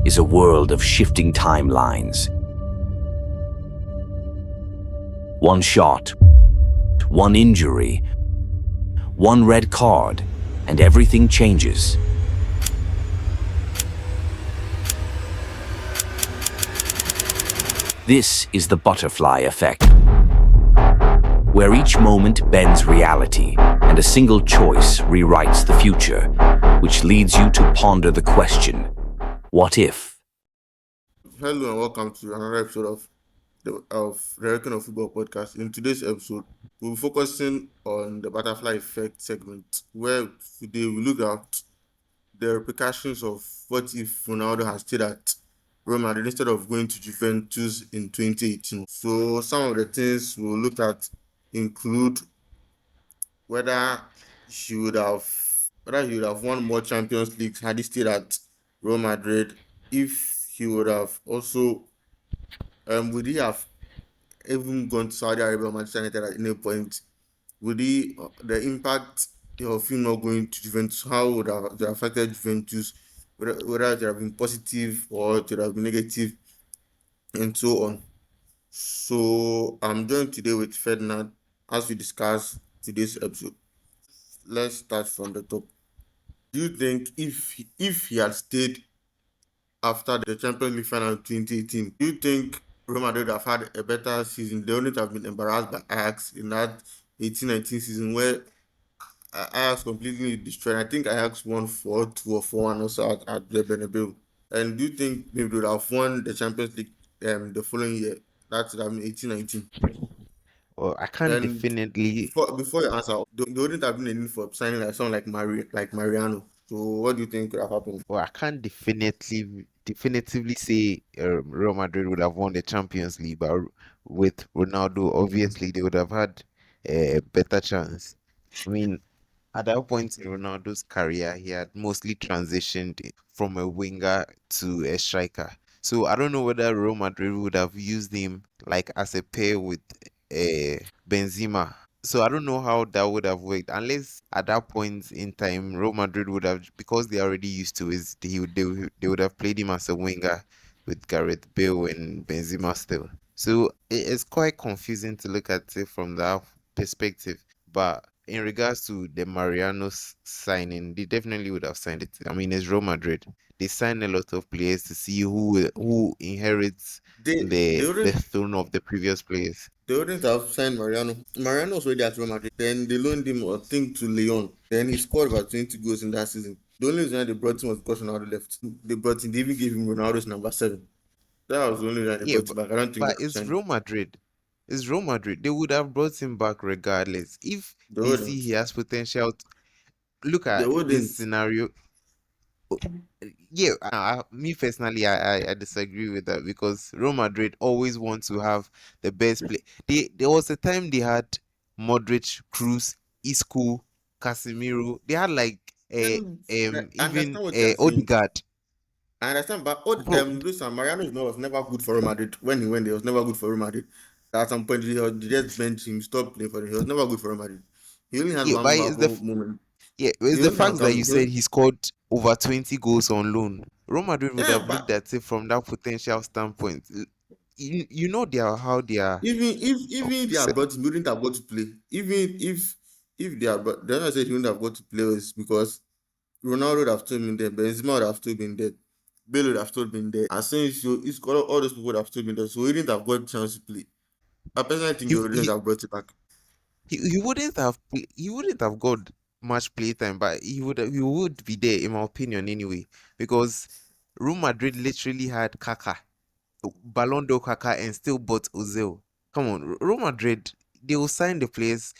is a world of shifting timelines. One shot, one injury, one red card, and everything changes. This is the butterfly effect, where each moment bends reality and a single choice rewrites the future, which leads you to ponder the question, what if? Hello and welcome to another episode of the Reckon of Football podcast. In today's episode, we'll be focusing on the butterfly effect segment, where today we look at the repercussions of what if Ronaldo has stayed at Real Madrid instead of going to Juventus in 2018. So some of the things we'll look at include whether he would have won more Champions Leagues had he stayed at Real Madrid, if he would have also would he have even gone to Saudi Arabia or Manchester United at any point? Would he the impact of him not going to Juventus? How would have it affected Juventus? Whether it would have been positive or it would have been negative, and so on. So I'm joined today with Ferdinand as we discuss today's episode. Let's start from the top. Do you think if he had stayed after the Champions League final in 2018, do you think Real Madrid have had a better season? They wouldn't have been embarrassed by Ajax in that 18-19 season where Ajax completely destroyed. I think Ajax won 4-2 or 4-1 also at the Bernabeu. And do you think maybe they would have won the Champions League the following year? That's 18-19. Well, I can't And definitely. before you answer, there wouldn't have been a need for signing like someone like Mariano. So what do you think could have happened? Well, I can't definitively say Real Madrid would have won the Champions League, but with Ronaldo, obviously they would have had a better chance. I mean, at that point in Ronaldo's career, he had mostly transitioned from a winger to a striker. So I don't know whether Real Madrid would have used him like as a pair with Benzema. So I don't know how that would have worked, unless at that point in time Real Madrid would have, because they are already used to it, they would have played him as a winger with Gareth Bale and Benzema still. So it's quite confusing to look at it from that perspective. But in regards to the Mariano's signing, they definitely would have signed it. I mean, it's Real Madrid. They sign a lot of players to see who inherits They the wouldn't throne of the previous players. They wouldn't have signed Mariano. Mariano was already at Real Madrid. Then they loaned him, I think, to Lyon. Then he scored about 20 goals in that season. The only reason why they brought him was because Ronaldo left. They brought him, they even gave him Ronaldo's number 7. That was the only reason they Yeah, brought him back. I don't think they but have it's signed him. Real Madrid. It's Real Madrid. They would have brought him back regardless. If They they see wouldn't. he has potential. Look They at this wouldn't. scenario. Yeah, me personally, I disagree with that because Real Madrid always want to have the best play. There was a time they had Modric, Cruz, Isco, Casemiro. They had like And I even understand what you're saying. Odegaard. I understand, but Bro, listen, Mariano was never good for Real Madrid. When he went there, he was never good for Real Madrid. At some point, they just bench him, stop playing for him. He was never good for Real Madrid. He only had yeah, one but it's memorable moment. yeah, He it's the only had fact that you one. said he scored over 20 goals on loan. Real Madrid would Yeah, have looked but at it from that potential standpoint. You know how they are even if they set. had brought him, he wouldn't have got to play. Even if they had brought, the reason I said he wouldn't have got to play is because Ronaldo would have still been there, Benzema would have still been there, Bale would have still been there. As soon as you, it's all those people would have still been there, so he didn't have got a chance to play. I personally think He, they wouldn't he have brought it back. he wouldn't have got much playtime, but he would be there in my opinion anyway, because Real Madrid literally had Kaká, Ballon d'Or Kaká, and still bought Ozil. Come on, Real Madrid, they will sign the players,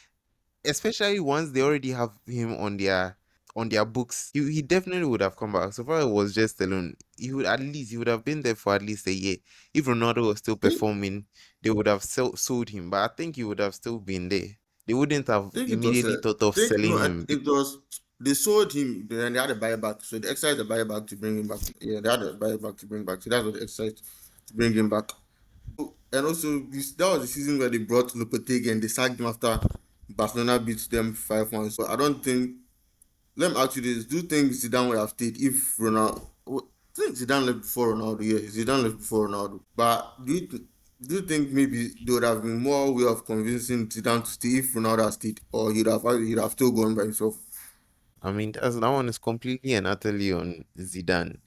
especially once they already have him on their books. He definitely would have come back. So far it was just alone. He would have been there for at least a year. If Ronaldo was still Think performing, they would have sold him. But I think he would have still been there. They wouldn't have think it was immediately thought of think selling no, him. it was they sold him, then they had a buyback, so they exercised the buyback to bring him back. Yeah, they had a buyback to bring back, so that's what they exercised to bring him back. And also, that was the season where they brought Lopetegui and they sacked him after Barcelona beat them 5-1. So I don't think. Let me ask you this: do you think Zidane would have stayed if Ronaldo? think Zidane left before Ronaldo. Yeah, Zidane left before Ronaldo. But do you think maybe there would have been more way of convincing Zidane to stay if Ronaldo had stayed, or he'd have still gone by himself? I mean, that one is completely and utterly on Zidane,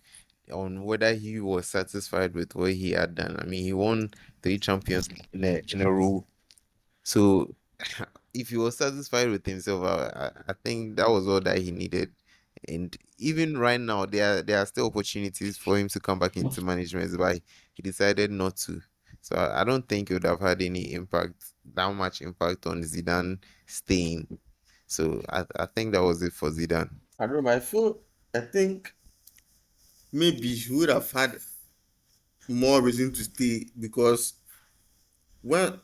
on whether he was satisfied with what he had done. I mean, he won 3 Champions League in a row. So if he was satisfied with himself, I think that was all that he needed. And even right now, there are still opportunities for him to come back into management, but he decided not to. So I don't think it would have had any impact, that much impact on Zidane staying. So I think that was it for Zidane. I don't know. But I think maybe he would have had more reason to stay because when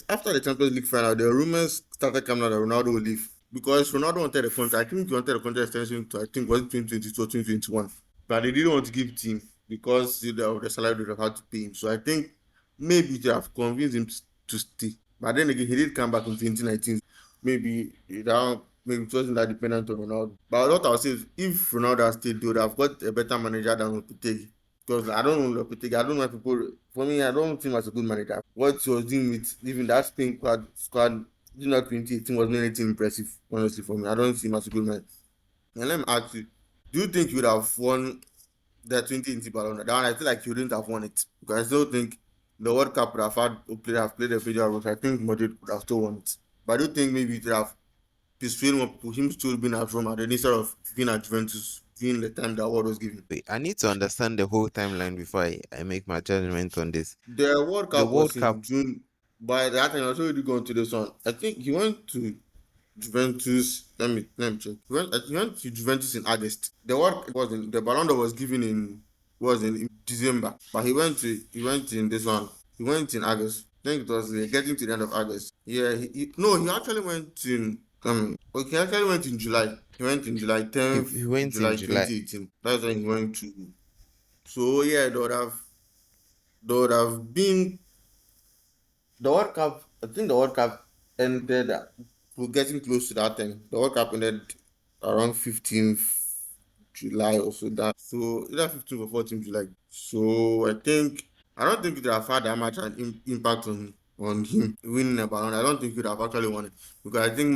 after the Champions League final, the rumors started coming out that Ronaldo would leave because Ronaldo wanted a contract. I think he wanted a contract extension to, I think, was it 2022 or 2021, but they didn't want to give it to him because the salary they have had to pay him. So I think maybe they have convinced him to stay. But then again, he did come back in 2019. Maybe that maybe it wasn't that dependent on Ronaldo. But what I'll say is, if Ronaldo had stayed, they would have got a better manager than Lopetegui. Because I don't know Lopetegui. I don't know why people. For me, I don't think he was a good manager. What he was doing with even that Spain squad, 2018 wasn't anything impressive. Honestly, for me, I don't see him as a good man. And let me ask you: do you think you would have won the 2018 Ballon? That one, I feel like you wouldn't have won it because I still think the World Cup would have played a major role. So I think Madrid would have still won it. But I do think maybe it would have persuaded more people, him still being at Roma, then instead of being at Juventus during the time that award was given. Wait, I need to understand the whole timeline before I make my judgment on this. The World The Cup World was Cup, in June. By that time, I was already going to this one. I think he went to Juventus. Let me check. He went to Juventus in August. The World was in the Ballon d'Or was given in December, but he went in this one. He went in August. I think it was getting to the end of August. Yeah, no, he actually went in. Okay, he actually went in July. He went in July he 10th, went in July July. 2018. That's when he went to. So yeah, there would have been the World Cup. I think the World Cup ended. We're getting close to that thing. The World Cup ended around 15th July or so. So either 15th or 14th July. So I don't think it would have had that much an impact on him winning a Ballon. I don't think he would have actually won it because I think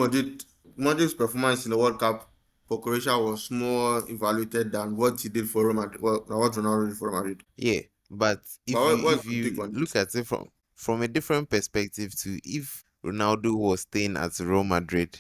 Modric's performance in the World Cup for Croatia was more evaluated than what he did for Real Madrid. What Ronaldo did for Real Madrid. Yeah, but But if you what's if your take you on look it? at it from a different perspective too, if Ronaldo was staying at Real Madrid,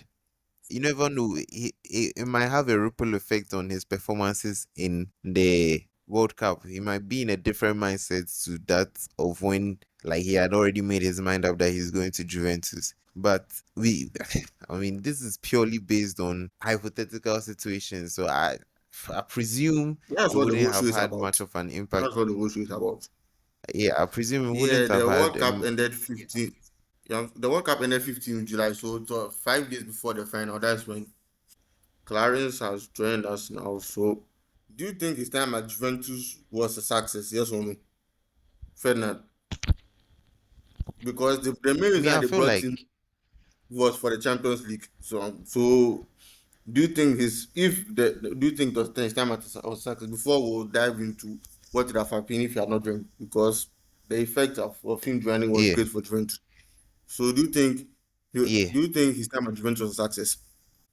you never know. It might have a ripple effect on his performances in the World Cup. He might be in a different mindset to that of when like he had already made his mind up that he's going to Juventus. But I mean, this is purely based on hypothetical situations. So I presume That's it what the wouldn't whole show have is had about. much of an impact. That's what the whole show is about. Yeah, I presume it Yeah, wouldn't have the had World Cup ended 15. Yeah, the World Cup ended 15 July, so it was 5 days before the final. That's when Clarence has joined us now. So, do you think his time at Juventus was a success? Yes or no, Ferdinand? Because the main me. reason I they feel brought him like was for the Champions League. So do you think do you think his time at was success? Before we'll dive into what would have happened if he had not joined, because the effect of him joining was yeah, great for Juventus. So yeah. do you think his time at Juventus was a success?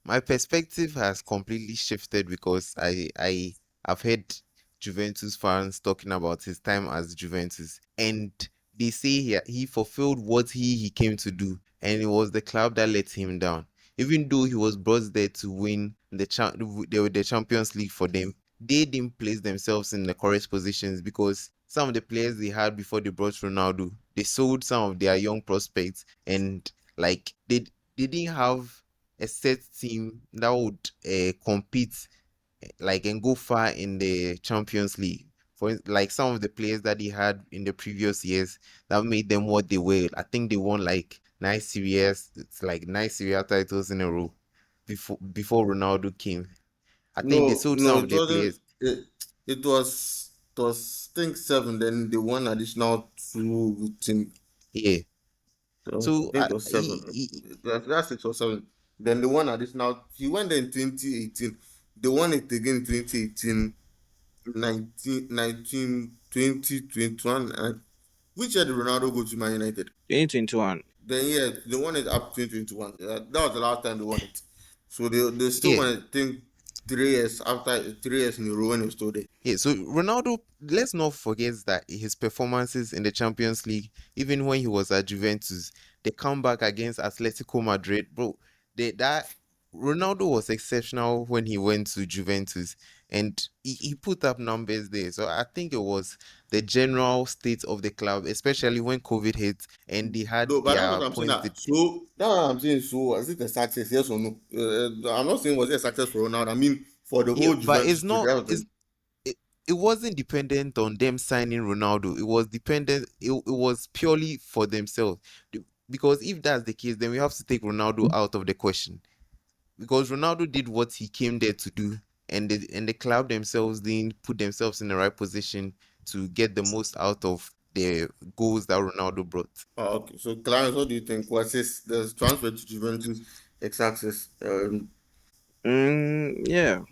My perspective has completely shifted because I have heard Juventus fans talking about his time as Juventus, and they say he fulfilled what he came to do, and it was the club that let him down. Even though he was brought there to win the Champions League for them, they didn't place themselves in the correct positions because some of the players they had before they brought Ronaldo, they sold some of their young prospects, and like they didn't have a set team that would compete like and go far in the Champions League. Like some of the players that he had in the previous years that made them what they were. I think they won like nine Serie A titles in a row before Ronaldo came. I think they No, sold no, some of it their wasn't. players. It was I think seven. Then the one additional two with him. Yeah. I So think it was seven. That's 6 or 7. Then the one additional he went there in 2018. They won it again in 2018. 19, 20, 21. And which year did Ronaldo go to Man United? 2021. Then yeah, they won it up 2021. That was the last time they won it. So they still Yeah, won it, I think 3 years after 3 years in a row when he was still there. yeah. So Ronaldo, let's not forget that his performances in the Champions League, even when he was at Juventus, the comeback against Atletico Madrid, bro, that Ronaldo was exceptional when he went to Juventus, and he put up numbers there. So I think it was the general state of the club, especially when COVID hit and they had No, but that's their what I'm saying. points. That's what I'm saying. So, is it a success? Yes or no? I'm not saying was it a success for Ronaldo. I mean, for the Yeah, whole but Juventus to that was it wasn't dependent on them signing Ronaldo. It was dependent. It was purely for themselves. Because if that's the case, then we have to take Ronaldo out of the question. Because Ronaldo did what he came there to do, and the club themselves didn't put themselves in the right position to get the most out of the goals that Ronaldo brought. okay. So, Clarence, what do you think? Was this the transfer to Juventus a success? Yeah,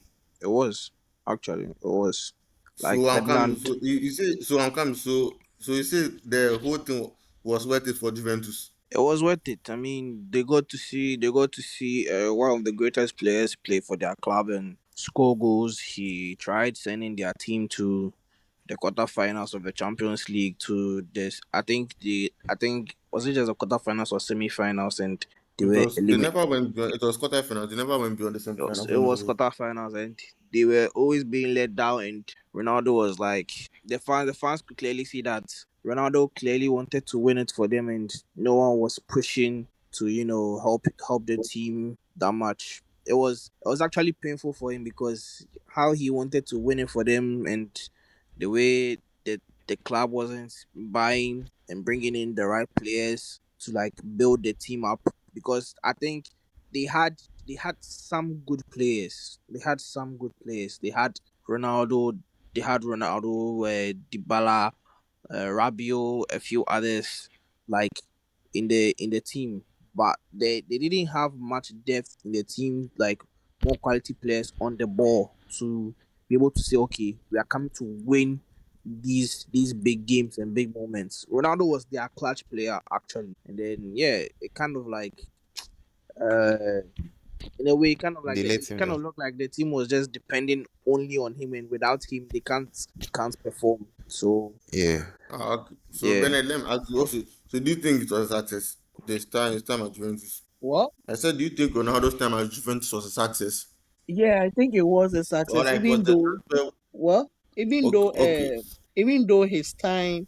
it was actually it was like So I'm coming. Ferdinand. So you say so I'm coming. So you say the whole thing was worth it for Juventus. It was worth it. I mean, they got to see one of the greatest players play for their club and score goals. He tried sending their team to the quarterfinals of the Champions League to this. I think was it just the quarterfinals or semi-finals, and they were They eliminated. never went beyond. It was quarterfinals. They never went beyond the It was, semifinals. it was quarterfinals, and they were always being let down. And Ronaldo was like the fans could clearly see that Ronaldo clearly wanted to win it for them, and no one was pushing to help the team that much. It was actually painful for him because how he wanted to win it for them, and the way that the club wasn't buying and bringing in the right players to like build the team up, because I think they had they had some good players. They had some good players. They had Ronaldo. They had Ronaldo, Dybala, Rabiot, a few others like in the team, but they didn't have much depth in the team, like more quality players on the ball to be able to say, okay, we are coming to win these big games and big moments. Ronaldo was their clutch player actually, and then yeah, it kind of like uh in a way, kind of like They it let him kind down. of looked like the team was just depending only on him, and without him, they can't perform. So Yeah. Okay. So yeah, Bennett, let me ask you also. So do you think it was a success? His time at Juventus. What? I said, do you think Ronaldo's time at Juventus was a success? Yeah, I think it was a Or success. like was the transfer? Well, even Okay, though, okay. even though his time,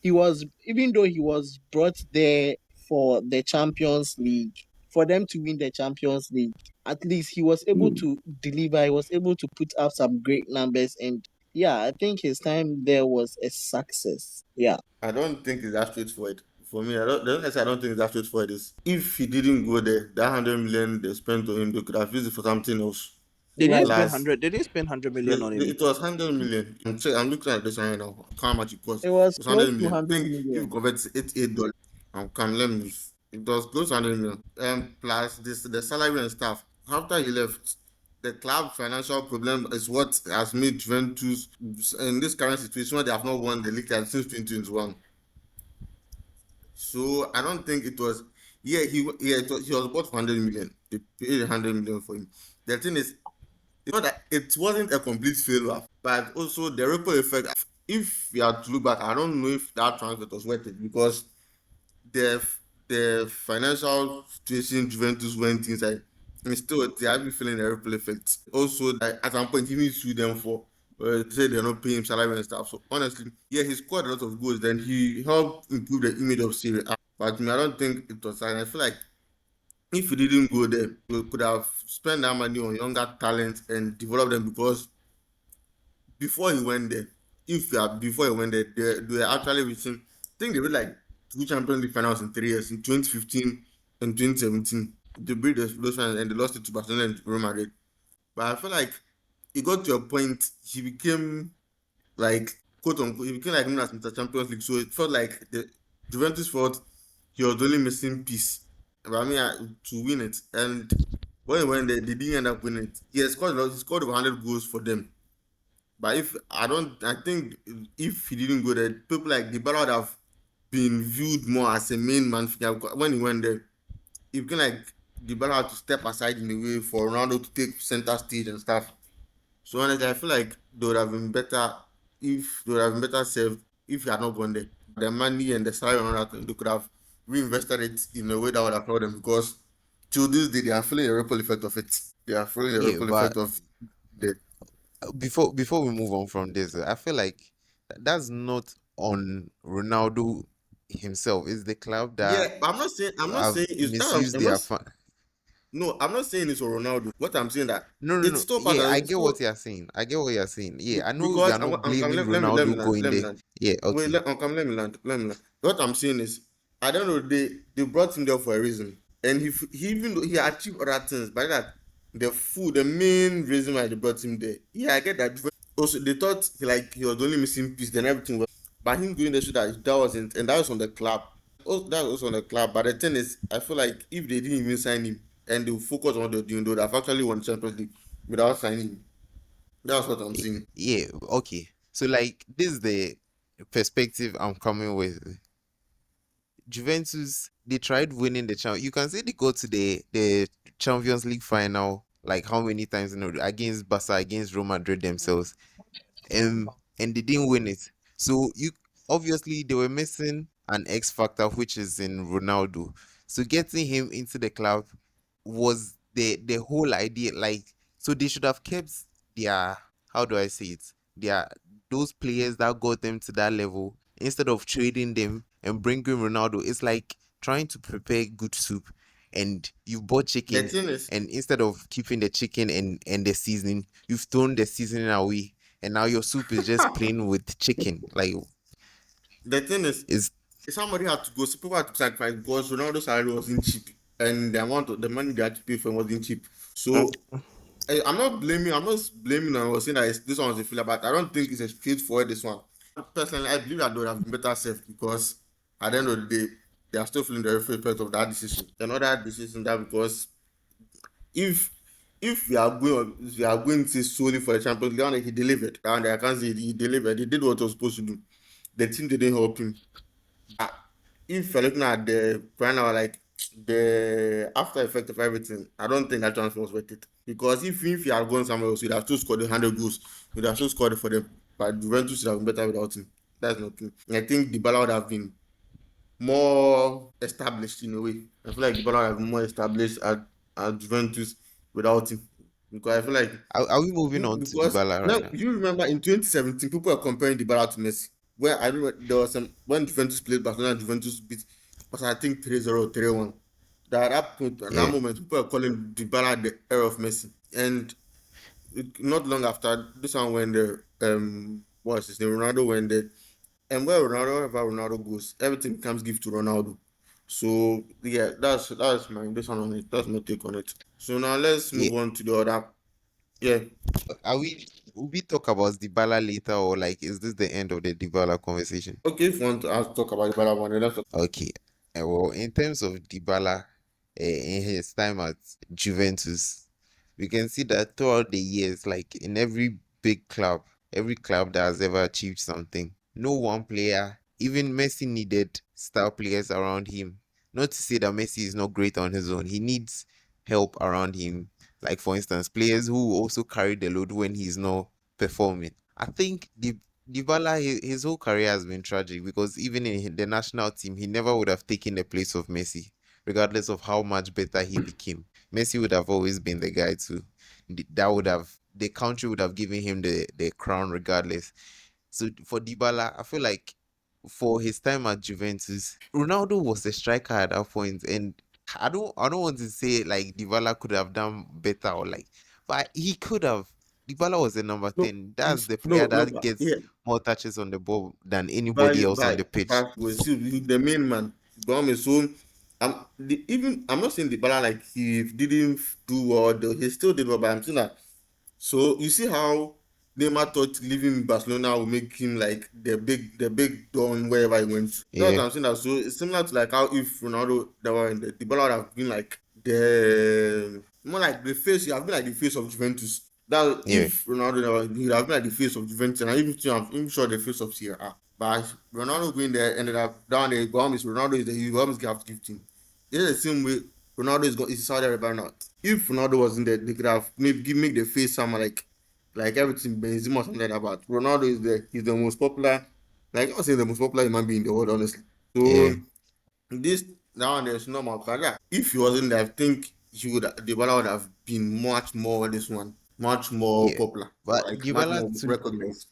even though he was brought there for the Champions League, for them to win the Champions League, at least he was able to deliver. He was able to put up some great numbers, and yeah, I think his time there was a success. Yeah. I don't think it's that straightforward. For me, I don't think it's that straightforward. Is if he didn't go there, that 100 million they spent on him, they could have used it for something else. they didn't Like spend Plus, 100. They didn't spend 100 million on him. it was 100 million. I'm looking at this right now. How much it cost? it was It was close 100 to million. I 100 think if you million. convert it, it's $8. Come let me. It was close to 100 million. Plus the salary and stuff. After he left, the club financial problem is what has made Juventus in this current situation where they have not won the league since 2021. So I don't think it was. He was bought for 100 million. They paid 100 million for him. The thing is, it's not that it wasn't a complete failure, but also the ripple effect. If you are to look back, I don't know if that transfer was worth it because the the financial situation Juventus went inside, and still they have been feeling the ripple effect. Also, at some point, he even sued them for say they're not paying him salary and stuff. So honestly, yeah, he scored a lot of goals. Then he helped improve the image of Serie A. But I don't think it was. And I feel like if he didn't go there, we could have spent that money on younger talent and develop them because before he went there, before he went there, they were actually reaching. I think they were like two Champions League finals in 3 years in 2015 and 2017. They beat those finals and they lost it to Barcelona and Real Madrid. But I feel like it got to a point he became like quote unquote he became like known as Mr. Champions League. So it felt like the Juventus felt he was the only missing piece. But I mean to win it. And when he went there, they didn't end up winning it. He scored over 100 goals for them But I think if he didn't go there, people like Dybala would have been viewed more as a main man figure. When he went there, it became like Dybala had to step aside in a way for Ronaldo to take center stage and stuff. So honestly, I feel like they would have been better if they would have been better served if he had not gone there. The money and the salary and all that, they could have reinvested it in a way that would have helped them because till this day they are feeling the ripple effect of it. They are feeling the Yeah, ripple but effect of the before we move on from this, I feel like that's not on Ronaldo himself. It's the club yeah. that But I'm not have saying it's that misused I'm not their fun. no, I'm not saying it's for Ronaldo. What I'm saying that No, no, it's no. still part Yeah, of I it's get what still you're saying. I get what you're saying. Yeah, I know you because are not blaming let me Ronaldo land, going let me there. land. Yeah, Wait, okay. let me land. What I'm saying is, at the end of the day, they brought him there for a reason, and he even though he achieved other things, but that the main reason why they brought him there. Yeah, I get that. Also, they thought like he was the only missing piece, then everything was. By him going there, so that wasn't, and that was on the club. Oh, that was on the club. But the thing is, I feel like if they didn't even sign him and they focus on what they're doing, they would have actually won Champions League without signing him. That's what I'm saying. Yeah, okay. So like this is the perspective I'm coming with. Juventus, they tried winning the champ. You can say they go to the Champions League final like how many times, against Barca, against Real Madrid themselves, and they didn't win it. So you obviously they were missing an X factor, which is in Ronaldo. So getting him into the club was the whole idea. Like, so they should have kept their, how do I say it? Their, those players that got them to that level instead of trading them and bringing Ronaldo. It's like trying to prepare good soup and you bought The chicken, thing is, and instead of keeping the chicken and the seasoning, you've thrown the seasoning away, and now your soup is just plain with chicken. Like, the thing is, is somebody had to go. So people had to sacrifice because Ronaldo's salary wasn't cheap, and the money they had to pay for him wasn't cheap. So I'm not blaming. I'm not blaming. I was saying that this one was a failure, but I don't think it's a straightforward. This one, personally, I believe that they would have been better served because at the end of the day, they are still feeling the effect of that decision. Another decision that because if if we are going to say solely for the Champions League, like he delivered, and I can't say he delivered. He did what he was supposed to do. The team didn't help him. Uh, if you're looking at the right now, like the after effect of everything, I don't think that transfer was worth it. Because if he had gone somewhere else, he'd have still scored the 100 goals. He'd have still scored it for them. But Juventus would have been better without him. That's not true. And I think Dybala would have been more established in a way. I feel like Dybala would have been more established at Juventus without him. Because I feel like are we moving on to because Dybala now right now? you remember in 2017 people were comparing Dybala to Messi. Where I don't know there was some when Juventus played Barcelona, Juventus beat was I think 3-0 3-1. That at that point at that Yeah. moment people were calling Dybala the era of Messi. And not long after this one when the what's his name Ronaldo went there. And wherever Ronaldo goes, everything becomes gift to Ronaldo. So yeah, that's my this one on it. That's my take on it. So now let's Yeah. move on to the other. Yeah. Are we will we talk about Dybala later, or like is this the end of the Dybala conversation? Okay, if you want to talk about the other one, then let's talk. Okay. Well, in terms of Dybala, in his time at Juventus, we can see that throughout the years, like in every big club, every club that has ever achieved something, no one player, even Messi, needed star players around him. Not to say that Messi is not great on his own, he needs help around him. Like, for instance, players who also carry the load when he's not performing. I think Dybala, his whole career has been tragic because even in the national team, he never would have taken the place of Messi, regardless of how much better he became. Messi would have always been the guy too. That would have the country would have given him the crown regardless. So for Dybala, I feel like for his time at Juventus, Ronaldo was the striker at that point, and I don't want to say like Dybala could have done better or like, but he could have. Dybala was the number No, 10. That's the player no, that gets yeah, more touches on the ball than anybody by else on by the pitch. by was still the main man. But so even I'm not saying the Bala like he didn't do well, though he still did well, but I'm saying that. So you see how Neymar thought leaving Barcelona will make him like the big don wherever he went. That's Yeah, what I'm saying. That so it's similar to like how if Ronaldo that were in the Bala would have been like the more like the face. You have been like the face of Juventus. That Yeah, if Ronaldo, he would have been like the face of Juventus, and I'm even sure the face of CR. But Ronaldo going there ended up down there. Gomes, Ronaldo is there. He always have to give team. It's the same way Ronaldo is Saudi Arabia now. If Ronaldo wasn't there, they could have maybe make the face someone like everything Benzema or something like that. But Ronaldo is there. He's the most popular. Like I would say, the most popular human being in the world, honestly. yeah, So this now there's normal career. If he wasn't there, I think Dybala would have been much more this one, much more yeah. popular, But like much Dybala more too, recognized.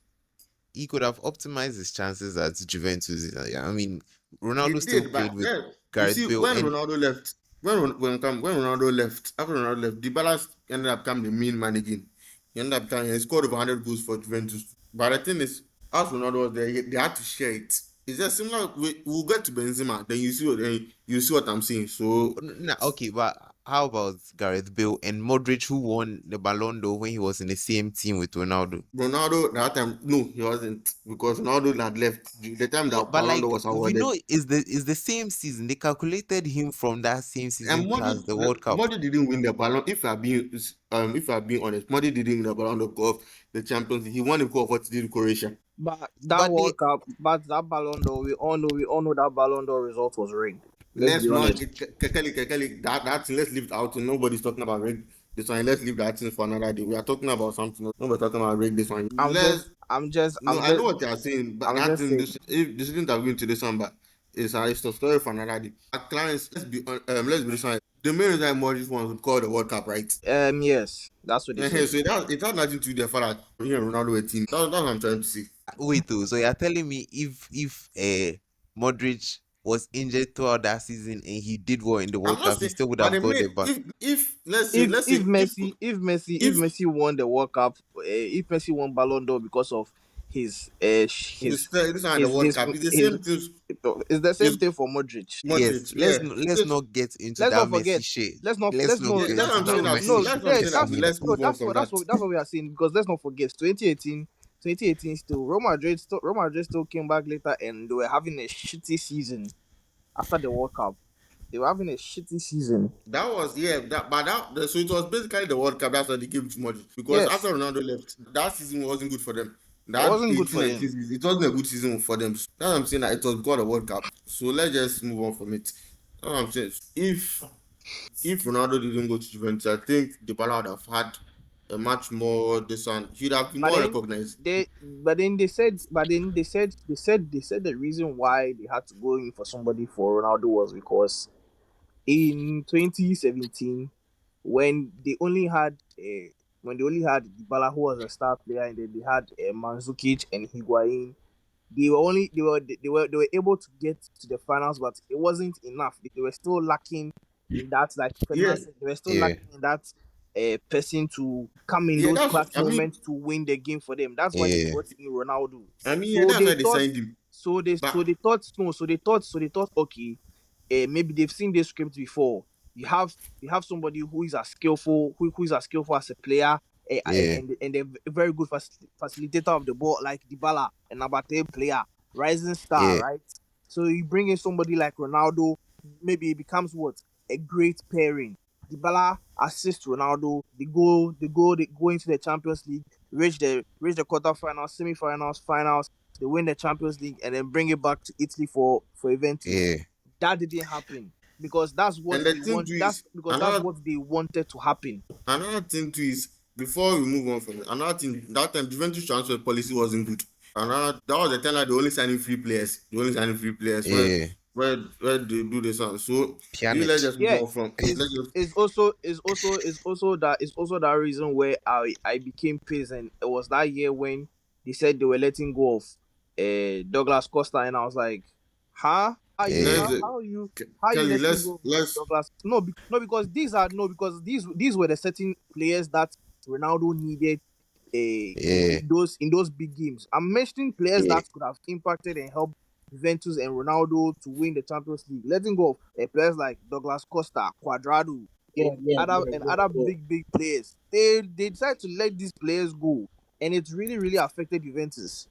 he could have optimized his chances at Juventus. Yeah, I mean, He Ronaldo still did, played but with then you Gareth see Bale, when and Ronaldo left, when Ronaldo left, after Ronaldo left, Dybala ended up becoming the main man again. He ended up becoming, he scored over 100 goals for Juventus. But the thing is, as Ronaldo was there, they had to share it. It's just similar. We'll get to Benzema, then you see what I'm saying. So nah, okay, but how about Gareth Bale and Modric, who won the Ballon d'Or when he was in the same team with Ronaldo? Ronaldo that time, no, he wasn't because Ronaldo had left the time No, that but Ballon d'Or like was we awarded. know, is the same season. They calculated him from that same season And plus the World Cup. Modi didn't win the Ballon. If I being honest, Modi didn't win the Ballon d'Or of the Champions League. He won the cup of what he did Croatia. But that But they World Cup, but that Ballon d'Or, we all know that Ballon d'Or result was rigged. Let's Let's be not honest. Kekeli, that thing, let's leave it out. Nobody's talking about rig this one. Let's leave that thing for another day. We are talking about something else. Nobody's talking about rig this one. I'm just, Let's I'm just, no, I'm I know just, what they are saying, but I'm that just thing, saying. this if this isn't going to this one, but it's a story for another day. Our clients, let's be this one. The main reason Modric won would call the World Cup, right? Yes, that's what they said. So it has nothing to do with the fact that you and Ronaldo were team. That's what I'm trying to say. wait though, so you're telling me if Modric was injured throughout that season and he did well in the I'm World not Cup, he saying, still would but have the got main the back. if let's say If if Messi won the World Cup, if Messi won Ballon d'Or because of his this one the World Cup, it's the his same thing. it's the same Is thing for Modric. Yes, Modric, yeah. let's not get into Let's that not Messi forget. shit. Let's not Let's let's not not Yeah, get that's let's what into I'm that saying. no That no Messi that's shit what I'm yeah saying. That because that's he let's no move on that's from what that's that. what that's what we are saying, because let's not forget 2018, 2018 still Real Madrid still came back later and they were having a shitty season after the World Cup. They were having a shitty season. That was so it was basically the World Cup. That's why they gave it to Modric because after Yes, Ronaldo left, that season wasn't good for them. it That wasn't good 18 for 19 them. season, it wasn't a good season for them. So that's what I'm saying. That it was because of the World Cup. So let's just move on from it. That's what I'm saying. If Ronaldo didn't go to Juventus, I think Dybala would have had a much more this one. He'd have been But more then recognized. they said the reason why they had to go in for somebody for Ronaldo was because in 2017, when they only had Dybala, who was a star player, and then they had Mandzukic and Higuain. They were able to get to the finals, but it wasn't enough. They were still lacking in that, like Yeah, Ferdinand said, they were still yeah, lacking in that person to come in yeah. those That's clutch I mean, moments to win the game for them. That's why they yeah, brought in Ronaldo. yeah. So That's they why they thought, signed him. so But they thought no, so they thought okay, maybe they've seen this script before. You have somebody who is as skillful as a player, yeah, and a very good facilitator of the ball like Dybala, a number 10 player, rising star, yeah, right? So you bring in somebody like Ronaldo, maybe it becomes what, a great pairing. Dybala assists Ronaldo. They go into the Champions League, reach the quarterfinals, semi-finals, finals. They win the Champions League and then bring it back to Italy for Juventus. yeah. That didn't happen because that's what and the they thing want. too That's is because that's what they wanted to happen. another thing too is before we move on from it, another thing that time Juventus transfer policy wasn't good. That was the time that they only signing free players. They only signing free players Yeah, where they do this one. So let's Pjanic. just move Yeah, on from is let's just is also that reason where I became pissed, and it was that year when they said they were letting go of Douglas Costa, and I was like, huh? How are you Yeah, let's how are you Kelly, letting go of let's Douglas? No, no, because these were the certain players that Ronaldo needed yeah, in those big games. I'm mentioning players that could have impacted and helped Juventus and Ronaldo to win the Champions League. Letting go of players like Douglas Costa, Cuadrado, Yeah, yeah, yeah, and yeah, other yeah. big players. They decided to let these players go, and it really affected Juventus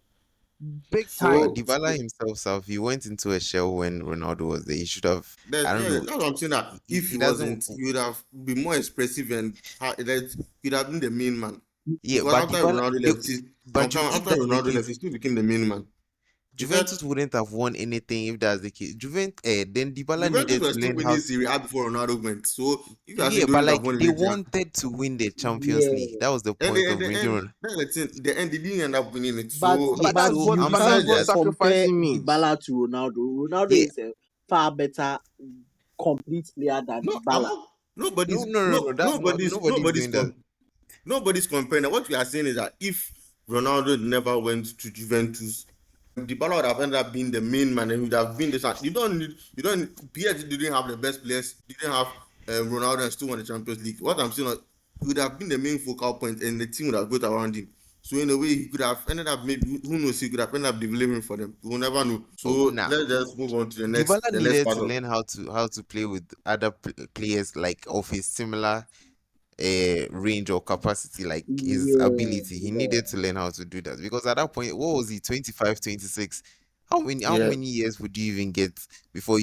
big but time. so Dybala himself, he went into a shell when Ronaldo was there. He should have, I don't know. that's what I'm saying that He if he doesn't. wasn't, he would have been more expressive and that he'd have been the main man. Yeah, Because but after Dybala, Ronaldo they, left, if after that's the Ronaldo left, case, he still became the main man. In fact, Juventus wouldn't have won anything if that's the case. Then Dybala Juventus needed were to still learn how. winning Serie A before Ronaldo went. So if you are saying Yeah, they but wouldn't have like won they anything, wanted to win the Champions League. Yeah, That was the and point of the bringing end, on. that's the thing. The end, they didn't end up winning it. but So Yeah, but so But you I'm that's can't saying what that. compare sacrificing means. Dybala to Ronaldo. Ronaldo Yeah, is a far better complete player than no, I'm Dybala. not. That's not. Nobody's doing that. Nobody's comparing. What we are saying is that if Ronaldo never went to Juventus, Dybala would have ended up being the main man and would have been the. You don't. PSG didn't have the best players. Didn't have Ronaldo and still won the Champions League. What I'm saying, he would have been the main focal point, and the team would have built around him. So in a way, he could have ended up maybe who knows, he could have ended up delivering for them. We'll never know. Oh, So nah. let's just move on to Dybala the next needed part to of. learn how to play with other players like of his similar range or capacity, like his Yeah, ability. He yeah. needed to learn how to do that because at that point, what was he, 25, 26? How Yeah, many years would you even get before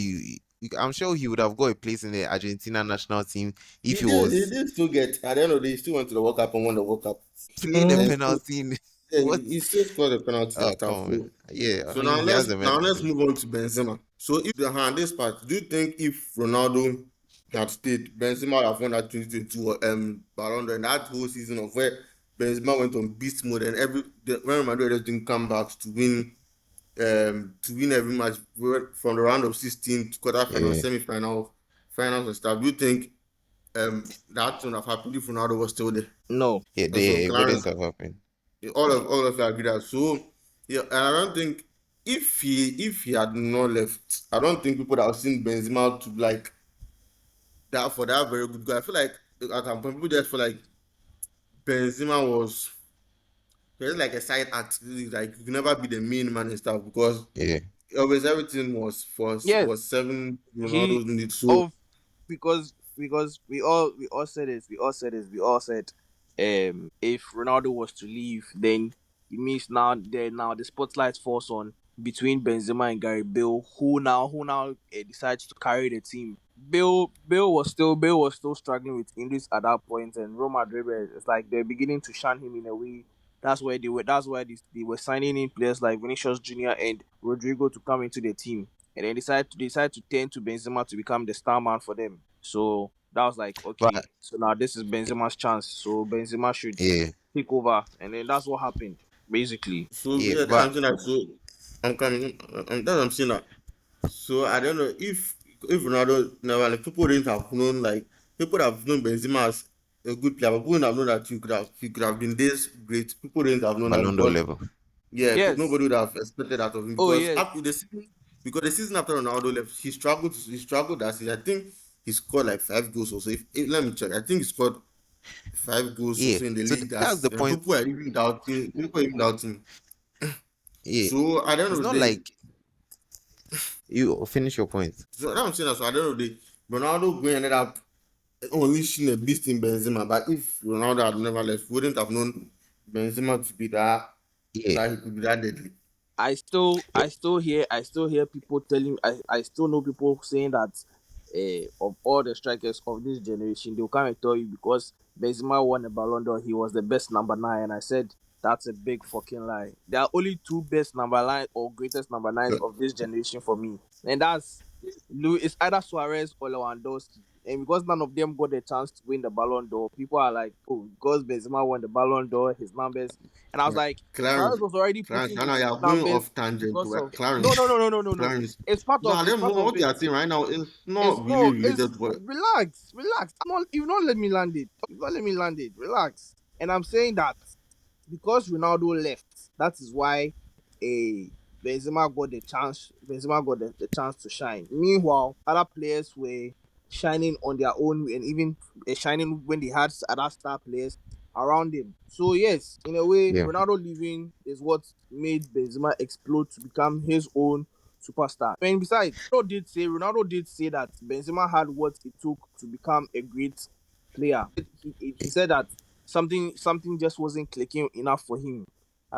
I'm sure he would have got a place in the Argentina national team if he he did. He was did still get. At the end of the day, he still went to the World Cup and won the World Cup. playing a Mm, penalty in Yeah, what? he still scored a penalty Oh, and come stuff. on, man. Yeah, I So mean, he has a let's medal. move on to Benzema. So if the hand this part, do you think if Ronaldo had stayed, Benzema would have won that 2022 Ballon d'Or and that whole season of where Benzema went on beast mode and when Real Madrid didn't come back to win every match from the round of 16 to quarterfinal, Yeah, semi-final, finals and stuff. Do you think that would have happened if Ronaldo was still there? No. yeah, And so it wouldn't Clarence, have happened. all of you agree that. So yeah, and I don't think if he had not left, I don't think people that have seen Benzema to like that for that very good guy. I feel like at some point people just feel like Benzema was just like a side act, really, like you can never be the main man and stuff because Yeah, always everything Yes, was seven he Ronaldo's minutes. So of because we all said this. We all said if Ronaldo was to leave, then it means now the spotlight falls on between Benzema and Gary Bill, who now decides to carry the team. Bill was still struggling with injuries at that point, and Real Madrid it's like they're beginning to shun him in a way. That's why they were signing in players like Vinícius Júnior and Rodrigo to come into the team, and then decide to turn to Benzema to become the star man for them. So that was like, but okay, so now this is Benzema's chance. So Benzema should yeah, take over, and then that's what happened basically. so yeah, yeah, that's but I'm saying that. So I'm coming. That's what I'm saying that. So I don't know if Ronaldo never like people didn't have known like people that have known Benzema as a good player, but people wouldn't have known that he could have been this great. People didn't have known that Ballon d'Or because level. yeah, Yes. nobody would have expected that of him Oh because yes. after the season because the season after Ronaldo left, he struggled that season. I think he scored like 5 goals or so. If let me check, I think he scored 5 goals or Yeah, so in the so league that that's the season. And point. people were even doubting. Yeah, So at the end it's of not the day, like you finish your point. so that's what I'm saying that so at the end of the day, Ronaldo going ended up unleashing a beast in Benzema. But if Ronaldo had never left, we wouldn't have known Benzema to be Yeah, that he could be that deadly. I still hear people telling I still know people saying that of all the strikers of this generation, they'll come and tell you because Benzema won a Ballon d'Or, he was the best number nine, and I said that's a big fucking lie. There are only two best number nine or greatest number nines of this generation for me, and it's either Suarez or Lewandowski. And because none of them got the chance to win the Ballon d'Or, people are like, oh, because Benzema won the Ballon d'Or, his numbers. And I was like, Clarence, Suarez was already Clarence, pushing I know his you're going numbers off tangent. because of no Clarence, no no no no no no. Clarence. It's part No, of I it's don't part know of what you it. are saying right now. It's It's not really no related it's to what. relax. You've not let me land it. You've not let me land it. Relax. And I'm saying that because Ronaldo left, that is why a Benzema got the chance to shine. Meanwhile, other players were shining on their own and even shining when they had other star players around him. So yes, in a way, yeah, Ronaldo leaving is what made Benzema explode to become his own superstar. And besides, Ronaldo did say that Benzema had what it took to become a great player. He said that something just wasn't clicking enough for him.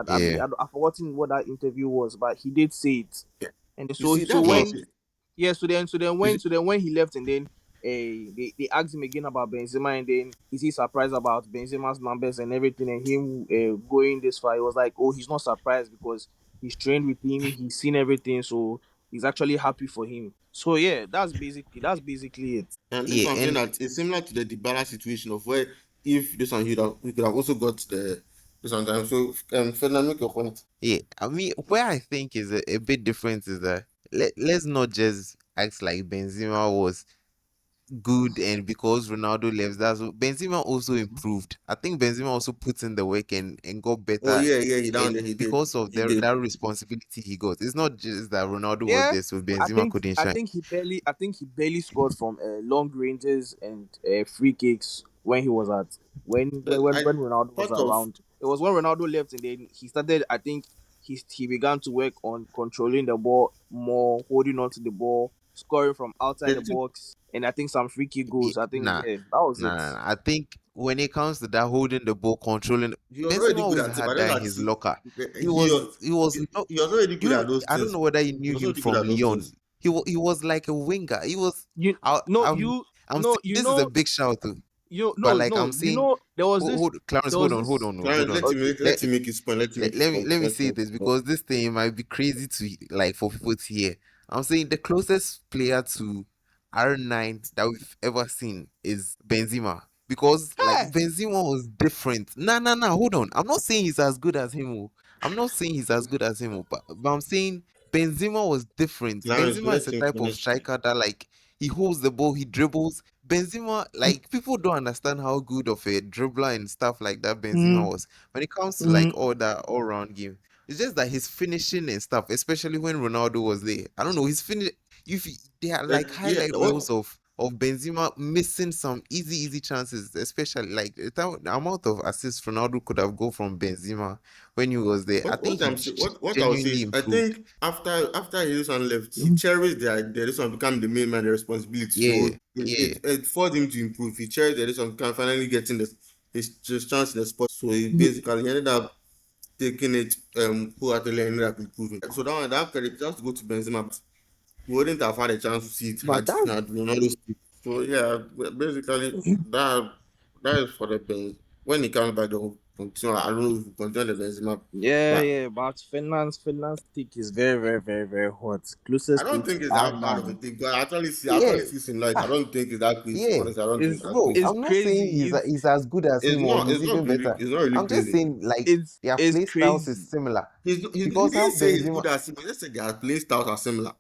yeah, I've forgotten what that interview was, but he did say it. And You so see, so that's what I'm yeah, when saying. yeah, You see, so then when he left, and then they asked him again about Benzema, and then is he surprised about Benzema's numbers and everything, and him going this far? He was like, oh, he's not surprised because he's trained with him, he's seen everything, so he's actually happy for him. So yeah, that's basically it. And this Yeah, one saying and that it's similar to the Dybala situation of where if this one we could have also got the this one time. So Ferdinand, make your point. yeah, I mean, where I think is a bit different is that let's not just act like Benzema was good and because Ronaldo left, Benzema also improved. I think Benzema also put in the work and got Oh better, yeah, he down there, and he did. because of He did. that responsibility he got. It's not just that Ronaldo was Yeah, there, so I Benzema think couldn't I shine. think he barely scored from long ranges and free kicks when he was at I when Ronaldo was thought of around. It was when Ronaldo left, and then he started. I think he began to work on controlling the ball more, holding on to the ball, scoring from outside the the thing. box, and I think some free kick Yeah, goals. I think nah, yeah, that was nah, it. nah, nah. I think when it comes to that holding the ball, controlling, He was Benzema already good always at it, but had I that in know his that locker. He he was he was no he was already good you. at those I don't things. know whether you He knew was him already good from at those Lyon. things. He was like a winger. He was. You I, no I'm you I'm no saying you this is a know big shout to, you but no like no I'm you saying, know there was this Clarence, there was hold on, this hold Clarence, on. okay. let him make his point. Let him make his point. Let me Let say him this make because this thing might be crazy to like for people to hear. I'm saying the closest player to R9 that we've ever seen is Benzema. Because like Hey, Benzema was different. Nah, hold on. I'm not saying he's as good as him. I'm not saying he's as good as him, but I'm saying Benzema was different. Clarence, Benzema is let a him type of finish. striker that like he holds the ball, he dribbles. Benzema, like people don't understand how good of a dribbler and stuff like that Benzema mm, was. When it comes to like mm, all that all round game, it's just that his finishing and stuff, especially when Ronaldo was there. I don't know his finish. If they are like Yeah, highlight reels what of Benzema missing some easy chances, especially like the amount of assists Ronaldo could have go from Benzema when he was there. I think he what I would say genuinely is I improved. think after Harrison left, he mm, cherished the idea. This one became the main man, the responsibility. So Yeah, yeah. it forced him to improve. He cherished the this one can finally getting his chance in the spot. So he mm, basically ended up taking it wholeheartedly and ended up improving. So that credit just to go to Benzema, but we wouldn't have had a chance to see it but that's had Ronaldo stayed. So yeah, basically that that is for the Benz. When he comes back, they'll continue. I don't know if he continue the Benzema, yeah, but yeah. But Finland's take is very hot. I Closest don't take think it's that bad of a R9 thing. Because I Yeah. actually see some light. I Ah, don't think it's that crazy. yeah. Honestly, I don't think it's is that Bro, crazy. is I'm not saying crazy. Is he's as good as him or he's even better. It's not really I'm just crazy. saying like their is play styles is crazy. similar. He Because how didn't say he's Benzema good at him. He just said their playing styles are similar.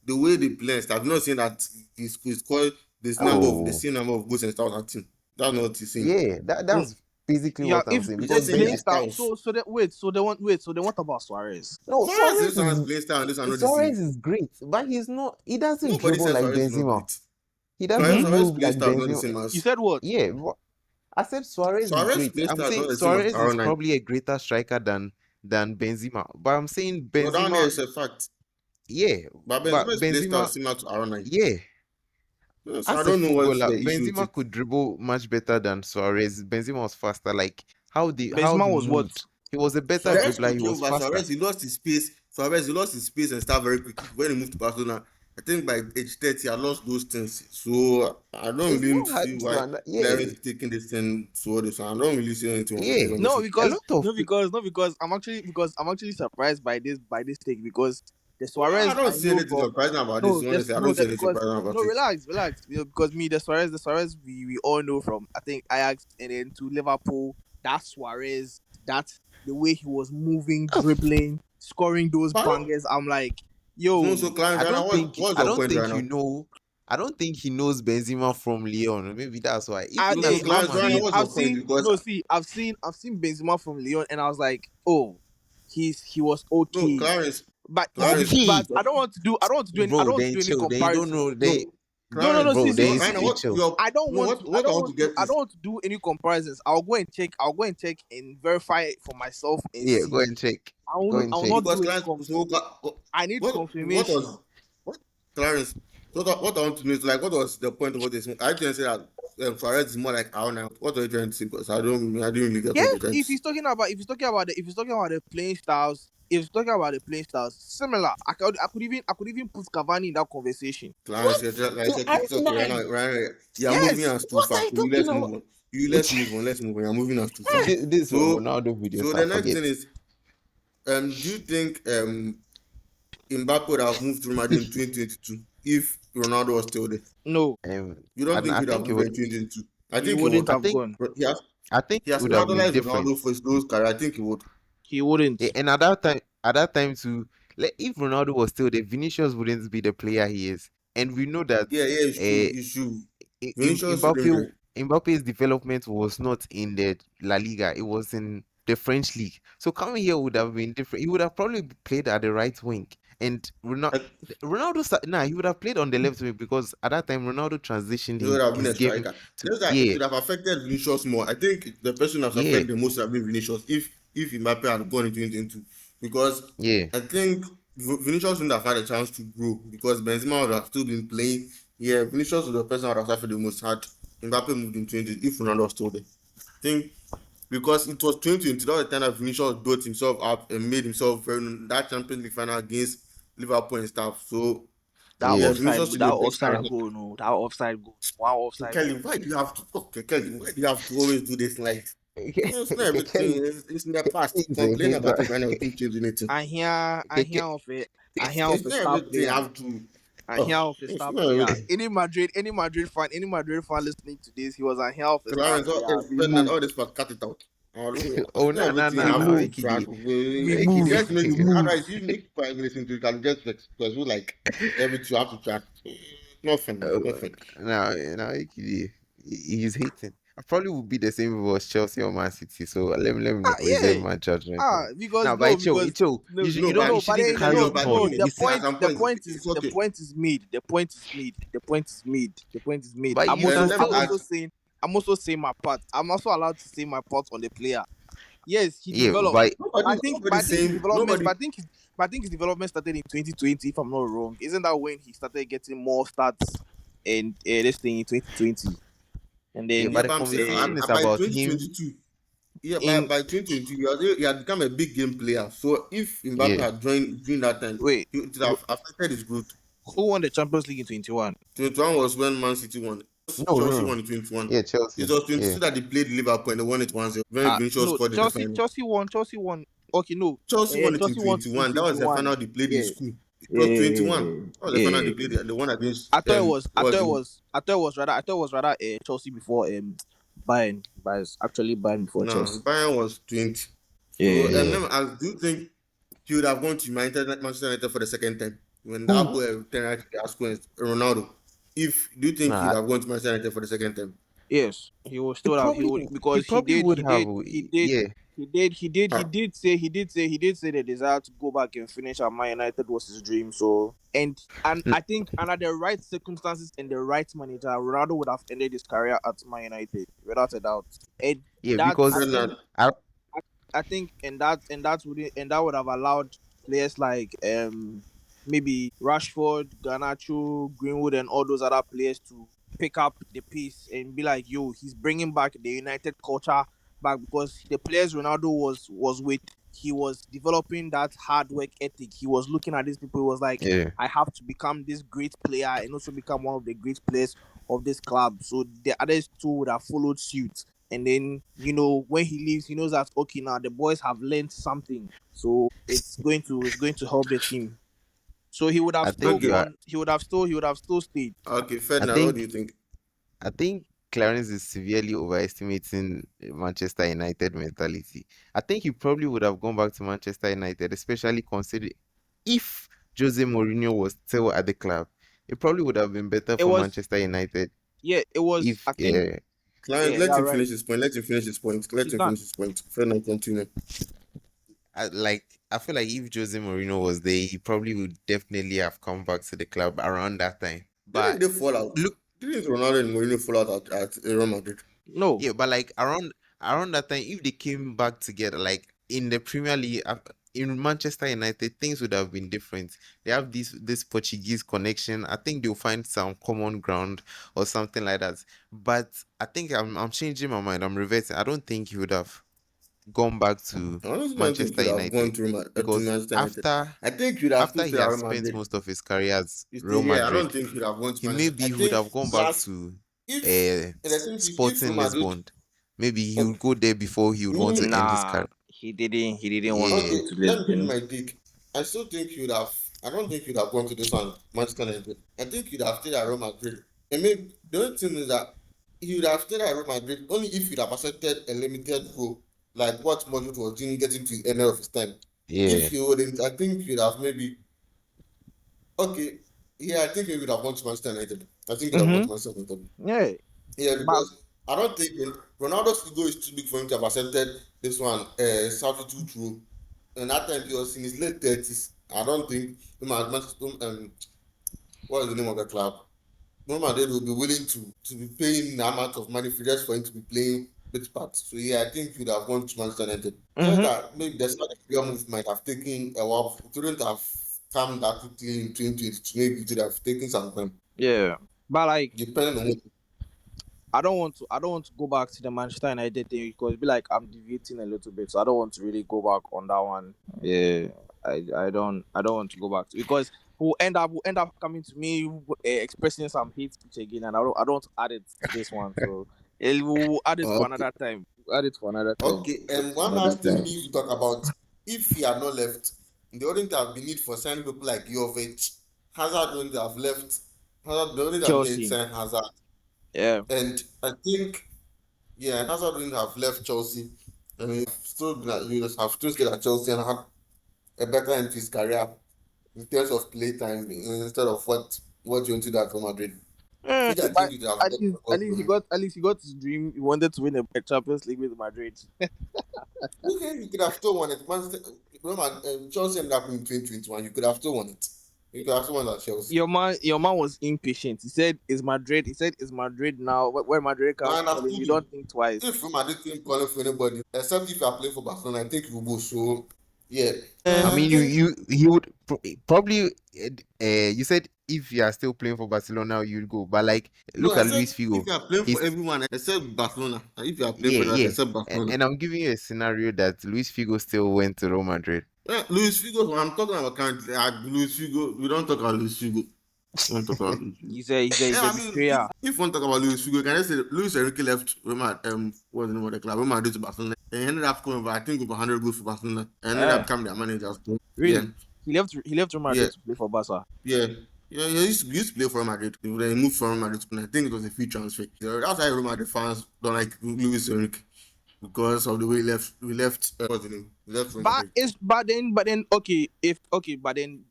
The way they play and stuff. I'm not saying that he's called the oh same number of goals and styles at him. That's not what he's saying. yeah, Mm, that's basically yeah, what I'm if saying. He Because just saying playing their style. styles. So then what about Suarez? No, Suarez this one has playing style and this one not the same. Suarez is great, but he doesn't Nobody dribble says like Suarez is not Benzema. great. He doesn't Suarez move playing like style is not the Benzema. same You as said what? Yeah, I said Suarez is Suarez great. playing I'm style is not saying the same as Suarez is R9. probably a greater striker than Benzema. But I'm saying No, down there Benzema, is a fact. yeah, But but Benzema's play style Benzema, is similar to R9. yeah, So I as a don't know what's footballer, the issue with Benzema it. could dribble much better than Suarez. Benzema was faster. Like how Benzema he was what? moved. He was a better Suarez dribbler. could He dribble, was but faster. Suarez he lost his space and stuff very quickly when he moved to Barcelona. I think by age 30, I lost those things. So I don't It's really not see hard to why yeah, Clarence is taking this thing toward this one. I don't really see anything wrong with yeah. this, No, honestly. A because lot of no, because no, because I'm actually surprised by this take because the No, I Suarez don't I see know anything from surprising about this. no, Honestly, I no, don't see that anything because surprising no, about it. relax, because me the Suarez we all know from I think Ajax and then to Liverpool. That Suarez, that the way he was moving, oh, dribbling, scoring those But bangers. I'm like, no, so yo, Clarence, right now, what's I your don't point right think you now? know. I don't think he knows Benzema from Lyon. Maybe that's why. If I in No, as so think much Clarence, right now, as what's your point? Because I've seen Benzema from Lyon, and I was like, oh, he was no, okay. But Clarence, okay, I bro, don't want to then do any chill. Then you don't comparisons. know. no, No. Clarence, See, Bro, see, then see, right now, see. chill. what I want to get I don't is want to do any comparisons. I'll go and check and verify it for myself and Yeah, go see. and check. Go and I will check. not because do any Clarence, so I need what confirmation. was what Clarence? So what I want to know is like, what was the point of all this? I didn't say that Suarez is more like our now. What are you trying to say? Because I didn't really get what Yes, you're trying to if say. he's talking about the playing styles, if he's talking about the playing styles, similar. I could even put Cavani in that conversation. Clarence, What? you're just, like, To it's okay, R9? you're moving Yes. us too What are fast. you So talking let's move about? on. Let's move on. Let's move on. You're moving us too fast. This So, Ronaldo video, so so I the next forget. thing is, do you think Mbappe would have moved to Real Madrid in 2022 if Ronaldo was still there? No, You don't And think I he'd have think it moved there would. in 2022? I he think he wouldn't would. I have think gone. But I think he it has would have been immortalized different. Ronaldo for his those career. I think he would. He wouldn't. And at that time too, like, if Ronaldo was still there, Vinicius wouldn't be the player he is. And we know that Yeah, yeah, it's true. uh, It's true. Vinicius shouldn't Mbappe be. Mbappe's development was not in the La Liga, it was in the French league. So coming here would have been different. He would have probably played at the right wing. And Like, He would have played on the left wing because at that time Ronaldo transitioned he would have been his a game striker. to, Just that it yeah, would have affected Vinicius more. I think the person that's yeah, affected the most have been Vinicius if Mbappe had gone in 2022. Because yeah, I think Vinicius wouldn't have had a chance to grow because Benzema would have still been playing. Yeah, Vinicius was the person that would have suffered the most had Mbappe moved in 20 if Ronaldo was still there. I think because it was 2020, that was the time that Vinicius built himself up and made himself very known. That Champions League final against Liverpool and stuff. So That yeah. yeah, offside, Vinicius should be that the best offside character. goal, no, that offside goal, one offside Kelly, goal. why do you have to? Okay, Kelly, why do you have to always do this? Like, it's not everything. Kelly, It's in the past. he's a Complain about hater. it right now. Keep changing it. I hear of It's a not star everything. player. Have to. I hear Oh, of a it's star not player. everything. Any Madrid fan listening to this, he was a hear of a star Clarence, player. it's We Bernard, move, all this part, cut it out. Oh, It's not no, no, everything. no, we Have no. to move, trash. we It move. just make it. Otherwise, you make people listen to it and just because we like everything you have to trash. Nothing, man. Oh, Nothing. no, he's hating. I probably would be the same if it was Chelsea or Man City. So let me reserve Yeah. my judgment. Because Now, but no, Icho, because Icho, no, No, you but no, but shouldn't then carry no, no, but on. no. you The see, at point, some the point, point it's is, the okay. point is made. The point is made. The point is made. The point is made. But I'm you also, can Let me I'm still, add. also saying, I'm also saying my part. I'm also allowed to say my part on the player. Yes, he yeah, developed. but But Nobody I think his saying development. nobody. But I think his development started in 2020. If I'm not wrong, isn't that when he started getting more stats and this thing in 2020? And yeah, Yeah, but then the but I'm saying conversation is by about him. 2022. Yeah, in by 2022, he had become a big game player. So if Mbappe Yeah, had joined during that time, wait, it would have affected his growth. who won the Champions League in 21? 21 was when Man City won. no, no, Chelsea no. won in 21. Yeah, It Chelsea. was Yeah, 22 that they played Liverpool and they won it 1-0 when Vinicius No, scored in the Chelsea. final. Chelsea won. Chelsea won. Okay, no. Chelsea won it in Chelsea won in 21. That was the 21. final they played in Yeah. school. It was 21. Yeah. That was the final they Yeah. played. The one against I thought it was. what was it? I thought it was rather. I thought it was rather Chelsea before Bayern. But it's actually Bayern before No, Chelsea. Bayern was 20. So Yeah. yeah. let me ask, do you think he would have gone to Manchester United for the second time when that Who? boy turned asked Ronaldo? If do you think he'd Nah, have gone to Manchester United for the second time? Yes, he will still have. He would he because he probably did. would He have. did. He did. Yeah, He did. He did. He Ah, did say. He did say. He did say the desire to go back and finish at Man United was his dream. So and N- I think under the right circumstances and the right manager, Ronaldo would have ended his career at Man United without a doubt. And yeah, that I because think Bernard, I, I think and that would have allowed players like maybe Rashford, Garnacho, Greenwood, and all those other players to pick up the pace and be like, yo, he's bringing back the United culture back because the players Ronaldo was with, he was developing that hard work ethic. He was looking at these people. He was like, yeah, I have to become this great player and also become one of the great players of this club. So the others two would have followed suit. And then, when he leaves, he knows that okay, now the boys have learned something. So it's going to help the team. So he would have I still think you okay, are. gone. He would have still stayed. okay, I Ferdinand, what do think you think? I think Clarence is severely overestimating Manchester United mentality. I think he probably would have gone back to Manchester United, especially considering if Jose Mourinho was still at the club, it probably would have been better It for was Manchester United yeah. It was. if I think Clarence, yeah. let You're him right. finish his point. Let him finish his point. Let He's him done. finish his point. Ferdinand, continue. I feel like if Jose Mourinho was there, he probably would definitely have come back to the club around that time. Didn't But they fall out? look, Didn't Ronaldo and Mourinho fall out at Real Madrid? No. yeah, but like around that time, if they came back together, like in the Premier League, in Manchester United, things would have been different. They have this Portuguese connection. I think they'll find some common ground or something like that. But I think I'm changing my mind. I'm reversing. I don't think he would have gone back to I honestly don't think Manchester you'd have gone United to because Manchester United. after I think you'd have after still he stayed at has Real spent Madrid. most of his career at You stay, Real yeah, I don't Madrid, think you'd have gone to he Manchester. I maybe would think have gone back last to if and I think if Sporting Real Madrid Lisbon. Maybe he okay, would go there before he would want to me end his Nah, career. he didn't want to Yeah, go okay, to let me give you Lisbon. my take. I still think you'd have. I don't think you'd have gone to this one, Manchester United. I think you'd have stayed at Real Madrid. And maybe the only thing is that you would have stayed at Real Madrid only if you'd have accepted a limited role, like what Modric was doing, getting to the end of his time. yeah. If you wouldn't, I think you'd have maybe okay. Yeah, I think maybe you'd have gone to Manchester United. I think you'd have gone Mm-hmm. to Manchester United. Yeah, Yeah, but because I don't think Ronaldo's ego is too big for him to have accepted this one, substitute rule. And that time he was in his late 30s. I don't think him and Manchester, what is the name of the club? Real Madrid will be willing to be paying the amount of money for just for him to be playing bit parts. So yeah, I think he'd have gone to Manchester United. Just mm-hmm. that maybe the start of the move might have taken a while. It wouldn't have come that quickly in 2022. Maybe it would have taken some time. Yeah, but like Depending on what I don't want to go back to the Manchester United thing because it'd be like I'm deviating a little bit, so I don't want to really go back on that one. Yeah, I don't want to go back to because who end up coming to me expressing some hate speech again, and I don't want to add it to this one. So we'll add it for okay. another time. We'll add it for another time. Okay, and one Another last thing time. we need to talk about, if he had not left, there wouldn't have been need for signing people like Jovic. Hazard wouldn't have left. Hazard, they wouldn't have been Chelsea. signed Hazard. Yeah. And I think, yeah, Hazard wouldn't have left Chelsea. I mean, he would have still stayed at Chelsea and had a better end to his career in terms of play time instead of what you wanted at Real Madrid. Which I think But you would have at done least, at least he got at least he got his dream. He wanted to win a Champions League with Madrid. okay, you could have still won it. Chelsea ended up in 2021. You could have still won it. You could have still won at Chelsea. Your man was impatient. He said, "Is Madrid?" He said, "Is Madrid now?" When Madrid comes And I've calling, told you you, don't think twice. if Real Madrid team calling for anybody, except if you are playing for Barcelona, I think you will go. So, yeah. I And I mean, think, he would probably. You said if you are still playing for Barcelona, you'd go. But like, no, look I at said Luis if Figo. you are playing for He's everyone except Barcelona, and if you are playing yeah, for that yeah. except Barcelona. And I'm giving you a scenario that Luis Figo still went to Real Madrid. Yeah, Luis Figo, I'm talking about currently. Luis Figo, we don't talk about Luis Figo. We don't talk about Luis Figo. He's Yeah, a I mean, betrayer. if one talk about Luis Figo, can I say Luis Enrique left what's the name of the club? Real Madrid to Barcelona. And he ended up scoring over, I think, over 100 goals for Barcelona. And ended up Eh, becoming their manager. So, yeah, really? He left Real yeah, Madrid to play for Barca. yeah. Yeah, he used to play for Real Madrid. Then he moved from Real Madrid to I think it was a free transfer. So that's why Real Madrid fans don't like Luis Enrique because of the way he left what's the name? He left Real But Madrid. it's but then but then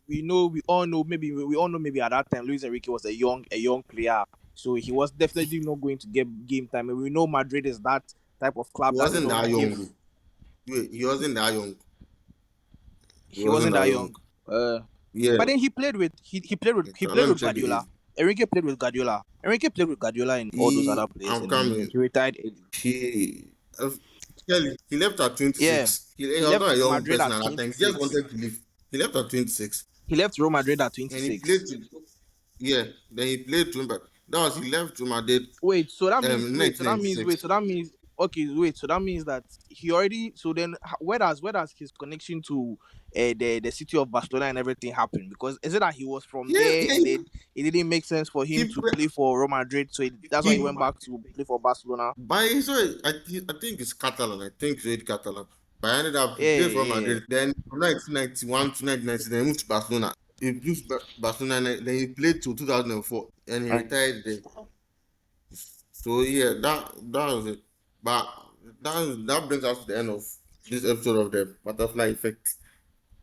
we all know maybe at that time Luis Enrique was a young player, so he was definitely not going to get game time. And we know Madrid is that type of He club that they wasn't that don't young. give. Though. He wasn't that young. He He wasn't wasn't that that young. young. Uh, Yeah. but then he played Let me with check the age. Guardiola. Enrique played with Guardiola. Enrique played with Guardiola and all those other players, I'm and then he coming. retired early. He, uh, he left at Yeah, 26. He he was not left a young Madrid person at at that time. He just 26. wanted to leave. He left at 26. He left Real Madrid at And he played 26. yeah. Then he played to but that was he left to Madrid Wait, so that means in wait, so that means 1996. wait, so that means okay, wait, so that means that he already so then where does his connection to the city of Barcelona and everything happen? Because is it that he was from Yeah, there yeah. and then it didn't make sense for him He to play for Real Madrid, so that's why he he went back to play for Barcelona? by so I think it's Catalan. I think it's really Catalan. But I ended up he Yeah, played for yeah. Madrid. Then from 1991 to 1990, then he moved to Barcelona. He moved to Barcelona, and then he played till 2004, and he retired there. So yeah, that was it. But that brings us to the end of this episode of the butterfly effect.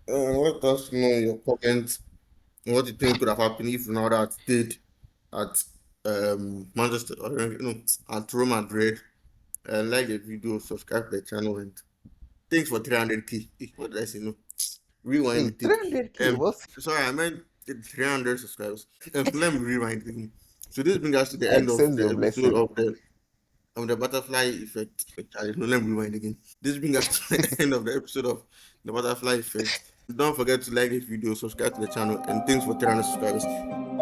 Let us know your comments and what you think could have happened if Ronaldo had stayed at Manchester or at Real Madrid. Like the video, subscribe to the channel, and thanks for 300k. What did I say? No, rewind Hey, the tape. 300k, what? Sorry, I meant 300 subscribers. Let me rewind again. So this brings us to the end of Accept the your episode blessing. of the butterfly effect. No, let me rewind again. This brings us to the end of the episode of the butterfly effect. Don't forget to like this video, subscribe to the channel, and thanks for 300 subscribers.